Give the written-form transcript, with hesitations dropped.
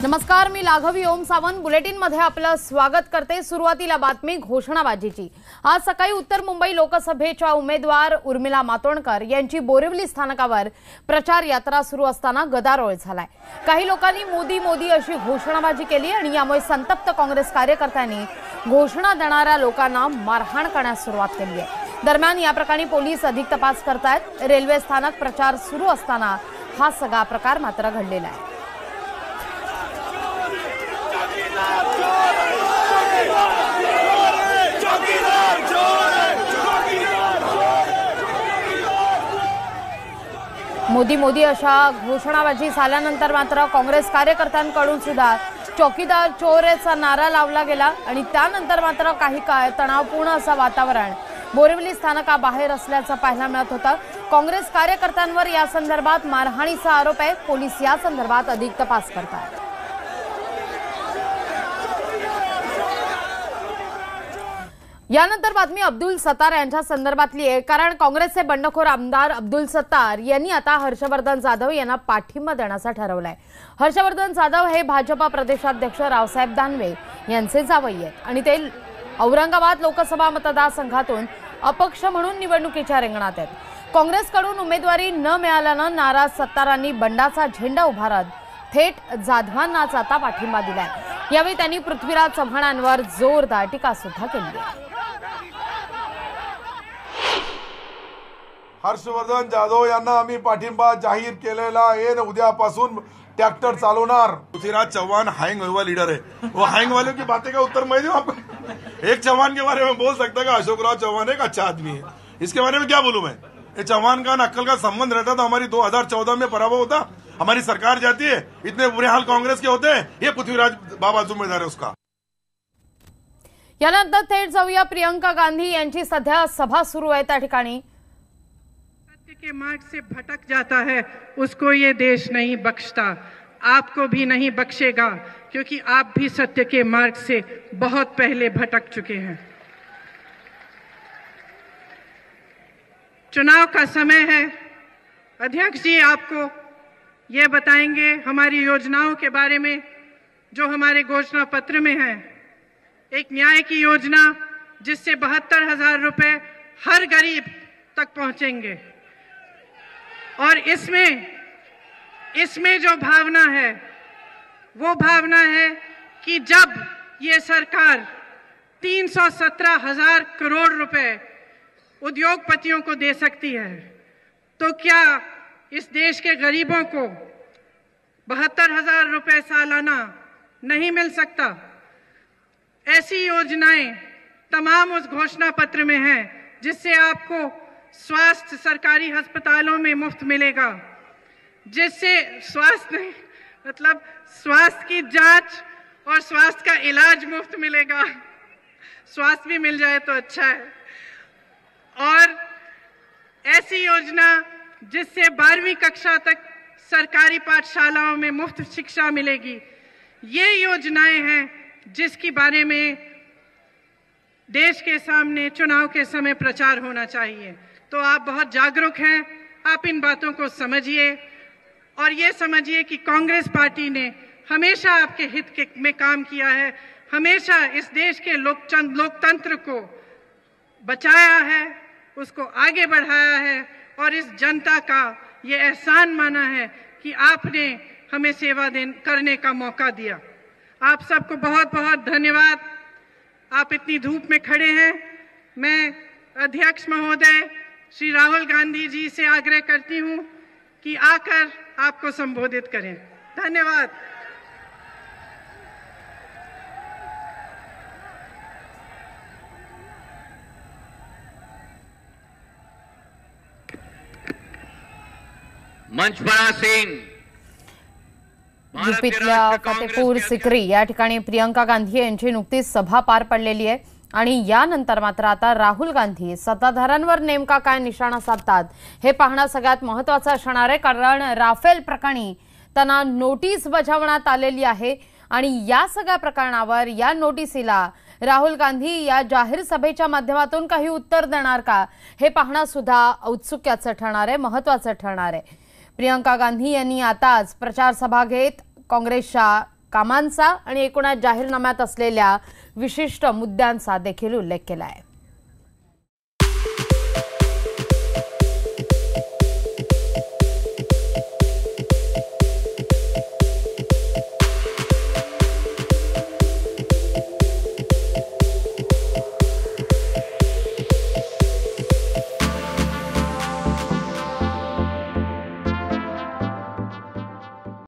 नमस्कार, मी लाघवी ओम सावंत बुलेटिन मध्ये आपलं स्वागत करते। सुरुवातीला बातमी घोषणाबाजीची। आज सकाळी उत्तर मुंबई लोकसभेच्या उमेदवार उर्मिला मातोंडकर यांची बोरिवली स्थानकावर प्रचार यात्रा सुरू असताना गदारोळ झालाय। काही लोकांनी मोदी मोदी अशी घोषणाबाजी केली आणि यामुळे संतप्त काँग्रेस कार्यकर्त्यांनी घोषणा देणाऱ्या लोकांना मारहाण करण्यास सुरुवात केली आहे। दरम्यान या प्रकरणी पोलीस अधिक तपास करतायत। रेल्वे स्थानक प्रचार सुरू असताना हा सगळा प्रकार मात्र घडलेला आहे। मोदी मोदी अशा घोषणाबाजी झाल्यानंतर मात्र काँग्रेस कार्यकर्त्यांकडून सुद्धा चौकीदार चोरचा नारा लावला गेला आणि त्यानंतर मात्र काही काळ तणावपूर्ण असं वातावरण बोरिवली स्थानकाबाहेर असल्याचं पाहायला मिळत होतं। काँग्रेस कार्यकर्त्यांवर या संदर्भात मारहाणीचा आरोप आहे। पोलीस या संदर्भात अधिक तपास करतात। यानंतर बातमी अब्दुल सत्तार यांच्या संदर्भातली आहे, कारण काँग्रेसचे बंडखोर आमदार अब्दुल सत्तार यांनी आता हर्षवर्धन जाधव यांना पाठिंबा देण्याचा ठरवलाय। हर्षवर्धन जाधव हे भाजपा प्रदेशाध्यक्ष रावसाहेब दानवे यांचे जावई आहेत आणि ते औरंगाबाद लोकसभा मतदारसंघातून अपक्ष म्हणून निवडणुकीच्या रिंगणात आहेत। काँग्रेसकडून उमेदवारी न मिळाल्यानं नाराज सत्तारांनी बंडाचा झेंडा उभारत थेट जाधवांनाच आता पाठिंबा दिलाय। यावेळी त्यांनी पृथ्वीराज चव्हाणांवर जोरदार टीका सुद्धा केली आहे। हर्षवर्धन जाधव यांना आम्ही पाठिंबा जाहीर केलेला आहे। उद्यापासून ट्रैक्टर चालवणार। पृथ्वीराज चौहान हैंग हुआ लीडर है। वो हैंग वालों की बातें का उत्तर मैं दूं आपको? एक चौहान के बारे में बोल सकता है अशोकराव चौहान एक अच्छा आदमी है, इसके बारे में क्या बोलूं मैं? ये चौहान का नक्कल का संबंध रहता तो हमारी 2014 में पराभव होता, हमारी सरकार जाती है, इतने बुरे हाल कांग्रेस के होते हैं। ये पृथ्वीराज बाबा जिम्मेदार है उसका। यानंतर थेट जाऊया प्रियंका गांधी यांची सध्या सभा सुरू आहे। त्या ठिकाणी के मार्ग से भटक जाता है उसको ये देश नहीं बख्शता, आपको भी नहीं बख्शेगा, क्योंकि आप भी सत्य के मार्ग से बहुत पहले भटक चुके हैं। चुनाव का समय है। अध्यक्ष जी आपको ये बताएंगे हमारी योजनाओं के बारे में जो हमारे घोषणा पत्र में है। एक न्याय की योजना जिससे 72,000 रुपए हर गरीब तक पहुंचेंगे और इसमें जो भावना है वो भावना है कि जब ये सरकार 317,000 करोड़ रुपए उद्योगपतियों को दे सकती है तो क्या इस देश के गरीबों को 72,000 रुपए सालाना नहीं मिल सकता? ऐसी योजनाएं तमाम उस घोषणा पत्र में हैं जिससे आपको स्वास्थ्य सरकारी अस्पतालों में मुफ्त मिलेगा, जिससे स्वास्थ्य नहीं मतलब स्वास्थ्य की जांच और स्वास्थ्य का इलाज मुफ्त मिलेगा। स्वास्थ्य भी मिल जाए तो अच्छा है। और ऐसी योजना जिससे 12वीं कक्षा तक सरकारी पाठशालाओं में मुफ्त शिक्षा मिलेगी। ये योजनाएं हैं जिसके बारे में देश के सामने चुनाव के समय प्रचार होना चाहिए। तो आप बहुत जागरूक हैं, आप इन बातों को समझिए और ये समझिए कि कांग्रेस पार्टी ने हमेशा आपके हित में काम किया है, हमेशा इस देश के लोकतंत्र को बचाया है, उसको आगे बढ़ाया है और इस जनता का ये एहसान माना है कि आपने हमें सेवा करने का मौका दिया। आप सबको बहुत बहुत धन्यवाद। आप इतनी धूप में खड़े हैं। मैं अध्यक्ष महोदय श्री राहुल गांधी जी से आग्रह करती हूं कि आकर आपको संबोधित करें। धन्यवाद। मंच पर आसीन यूपीतल्या फतेपूर सिकरी या ठिकाणी प्रियंका गांधी यांची नुकतीच सभा पार पडलेली आहे आणि यानंतर मात्र आता राहुल गांधी सत्ताधाऱ्यांवर नेमका काय निशाणा साधतात हे पाहणं सगळ्यात महत्त्वाचं असणार आहे, कारण राफेल प्रकरणी त्यांना नोटीस बजावण्यात आलेली आहे आणि या सगळ्या प्रकरणावर या नोटीसीला राहुल गांधी या जाहीर सभेच्या माध्यमातून काही उत्तर देणार का हे पाहणं सुद्धा औत्सुक्याचं ठरणार आहे, महत्त्वाचं ठरणार आहे। प्रियंका गांधी यांनी आताच प्रचार सभा घेत काँग्रेसच्या कामांचा आणि एकूणच जाहीरनाम्यात असलेल्या विशिष्ट मुद्द्यांचा देखील उल्लेख केला आहे।